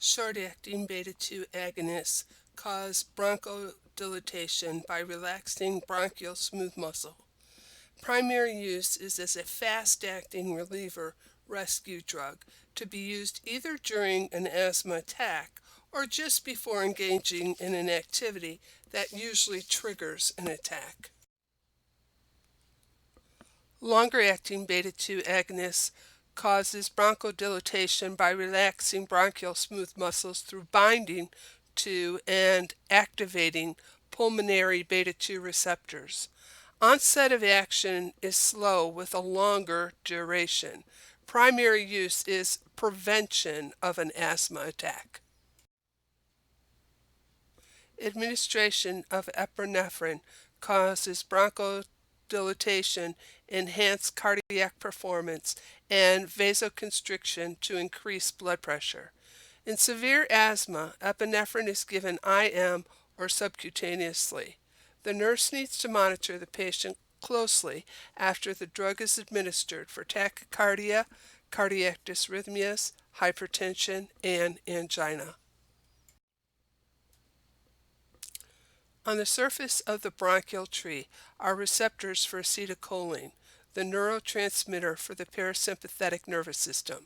Short-acting beta-2 agonists cause bronchodilation by relaxing bronchial smooth muscle. Primary use is as a fast-acting reliever rescue drug to be used either during an asthma attack or just before engaging in an activity that usually triggers an attack. Longer-acting beta-2 agonists causes bronchodilation by relaxing bronchial smooth muscles through binding to and activating pulmonary beta-2 receptors. Onset of action is slow with a longer duration. Primary use is prevention of an asthma attack. Administration of epinephrine causes bronchodilation, enhanced cardiac performance, and vasoconstriction to increase blood pressure. In severe asthma, epinephrine is given IM or subcutaneously. The nurse needs to monitor the patient closely after the drug is administered for tachycardia, cardiac dysrhythmias, hypertension, and angina. On the surface of the bronchial tree are receptors for acetylcholine, the neurotransmitter for the parasympathetic nervous system.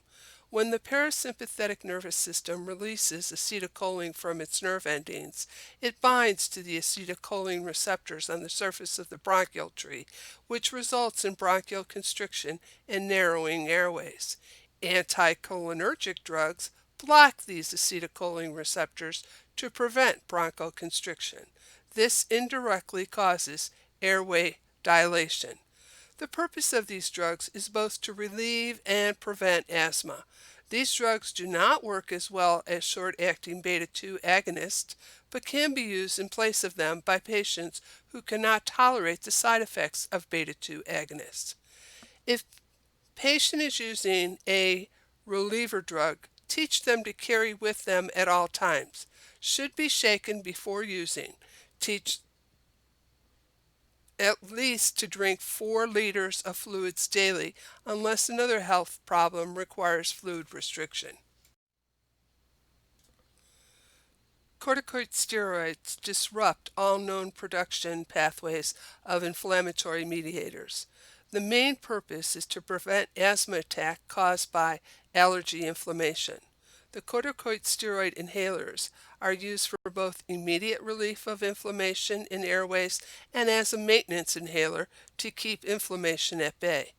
When the parasympathetic nervous system releases acetylcholine from its nerve endings, it binds to the acetylcholine receptors on the surface of the bronchial tree, which results in bronchial constriction and narrowing airways. Anticholinergic drugs block these acetylcholine receptors to prevent bronchoconstriction. This indirectly causes airway dilation. The purpose of these drugs is both to relieve and prevent asthma. These drugs do not work as well as short-acting beta-2 agonists, but can be used in place of them by patients who cannot tolerate the side effects of beta-2 agonists. If patient is using a reliever drug, teach them to carry with them at all times. Should be shaken before using. Teach at least to drink 4 liters of fluids daily unless another health problem requires fluid restriction. Corticosteroids disrupt all known production pathways of inflammatory mediators. The main purpose is to prevent asthma attack caused by allergy inflammation. The corticosteroid inhalers are used for both immediate relief of inflammation in airways and as a maintenance inhaler to keep inflammation at bay.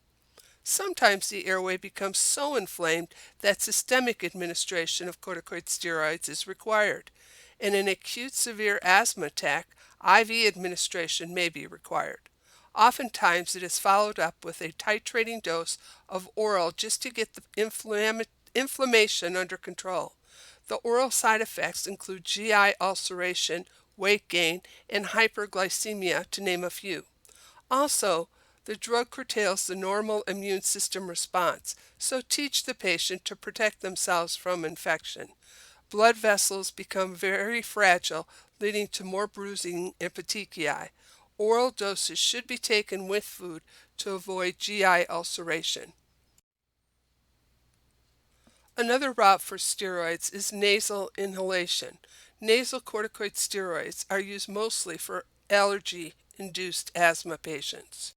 Sometimes the airway becomes so inflamed that systemic administration of corticosteroids is required. In an acute severe asthma attack, IV administration may be required. Oftentimes it is followed up with a titrating dose of oral just to get the inflammation under control. The oral side effects include GI ulceration, weight gain, and hyperglycemia, to name a few. Also, the drug curtails the normal immune system response, so teach the patient to protect themselves from infection. Blood vessels become very fragile, leading to more bruising and petechiae. Oral doses should be taken with food to avoid GI ulceration. Another route for steroids is nasal inhalation. Nasal corticosteroids are used mostly for allergy-induced asthma patients.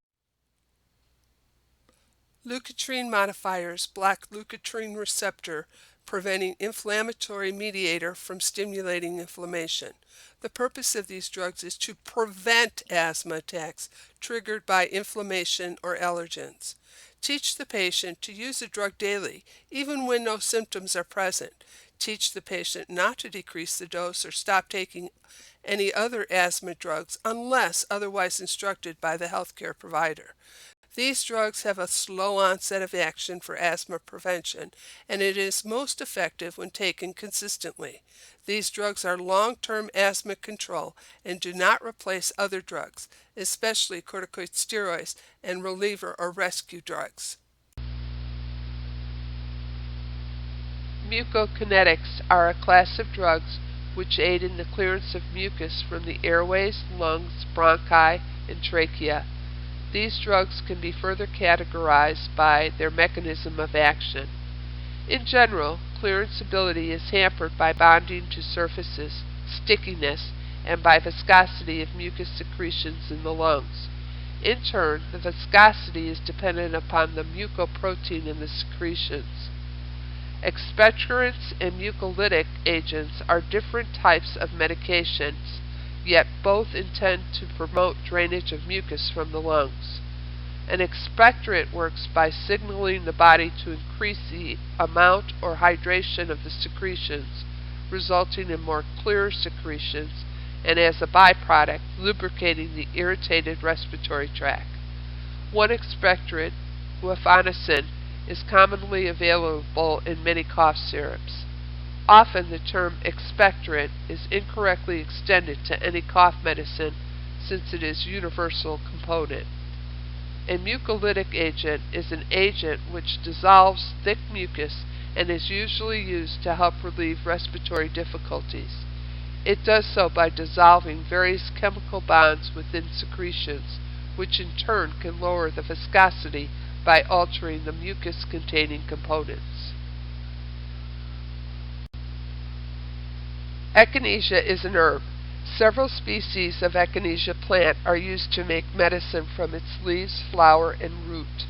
Leukotriene modifiers block leukotriene receptor, preventing inflammatory mediator from stimulating inflammation. The purpose of these drugs is to prevent asthma attacks triggered by inflammation or allergens. Teach the patient to use the drug daily, even when no symptoms are present. Teach the patient not to decrease the dose or stop taking any other asthma drugs unless otherwise instructed by the healthcare provider. These drugs have a slow onset of action for asthma prevention, and it is most effective when taken consistently. These drugs are long-term asthma control and do not replace other drugs, especially corticosteroids and reliever or rescue drugs. Mucokinetics are a class of drugs which aid in the clearance of mucus from the airways, lungs, bronchi, and trachea. These drugs can be further categorized by their mechanism of action. In general, clearance ability is hampered by bonding to surfaces, stickiness, and by viscosity of mucus secretions in the lungs. In turn, the viscosity is dependent upon the mucoprotein in the secretions. Expectorants and mucolytic agents are different types of medications, yet both intend to promote drainage of mucus from the lungs. An expectorant works by signaling the body to increase the amount or hydration of the secretions, resulting in more clear secretions, and as a byproduct, lubricating the irritated respiratory tract. One expectorant, guaifenesin, is commonly available in many cough syrups. Often the term expectorant is incorrectly extended to any cough medicine since it is a universal component. A mucolytic agent is an agent which dissolves thick mucus and is usually used to help relieve respiratory difficulties. It does so by dissolving various chemical bonds within secretions, which in turn can lower the viscosity by altering the mucus-containing components. Echinacea is an herb. Several species of echinacea plant are used to make medicine from its leaves, flower, and root.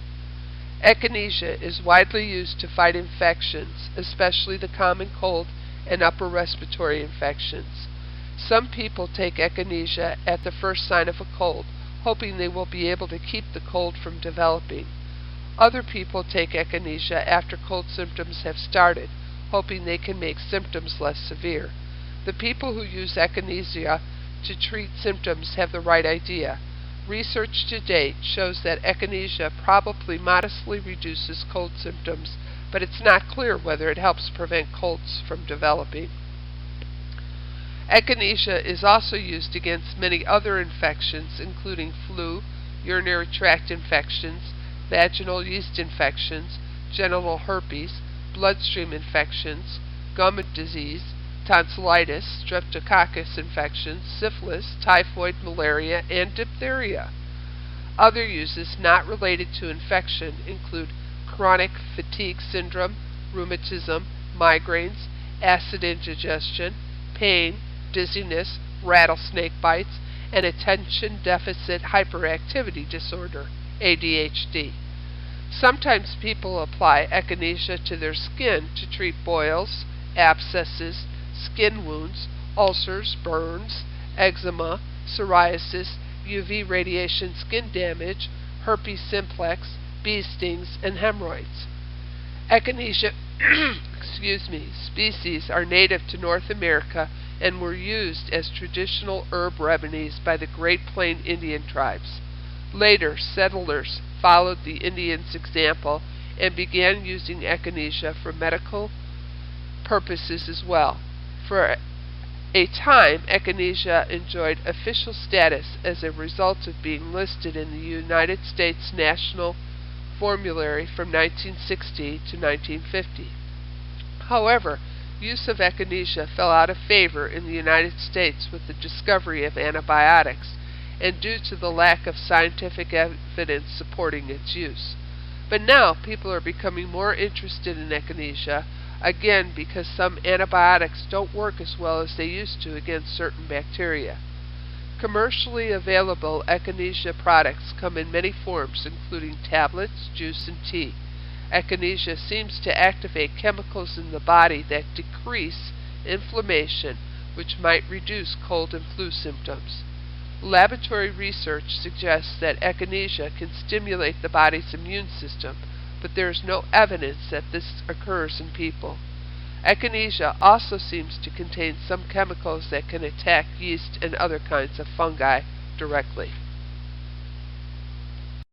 Echinacea is widely used to fight infections, especially the common cold and upper respiratory infections. Some people take echinacea at the first sign of a cold, hoping they will be able to keep the cold from developing. Other people take echinacea after cold symptoms have started, hoping they can make symptoms less severe. The people who use echinacea to treat symptoms have the right idea. Research to date shows that echinacea probably modestly reduces cold symptoms, but it's not clear whether it helps prevent colds from developing. Echinacea is also used against many other infections, including flu, urinary tract infections, vaginal yeast infections, genital herpes, bloodstream infections, gum disease, tonsillitis, streptococcus infections, syphilis, typhoid, malaria, and diphtheria. Other uses not related to infection include chronic fatigue syndrome, rheumatism, migraines, acid indigestion, pain, dizziness, rattlesnake bites, and attention deficit hyperactivity disorder, ADHD. Sometimes people apply echinacea to their skin to treat boils, abscesses, skin wounds, ulcers, burns, eczema, psoriasis, UV radiation skin damage, herpes simplex, bee stings, and hemorrhoids. Echinacea species are native to North America and were used as traditional herb remedies by the Great Plain Indian tribes. Later, settlers followed the Indians' example and began using echinacea for medical purposes as well. For a time, echinacea enjoyed official status as a result of being listed in the United States National Formulary from 1960 to 1950. However, use of echinacea fell out of favor in the United States with the discovery of antibiotics and due to the lack of scientific evidence supporting its use. But now people are becoming more interested in echinacea, again because some antibiotics don't work as well as they used to against certain bacteria. Commercially available echinacea products come in many forms, including tablets, juice, and tea. Echinacea seems to activate chemicals in the body that decrease inflammation, which might reduce cold and flu symptoms. Laboratory research suggests that echinacea can stimulate the body's immune system, but there is no evidence that this occurs in people. Echinacea also seems to contain some chemicals that can attack yeast and other kinds of fungi directly.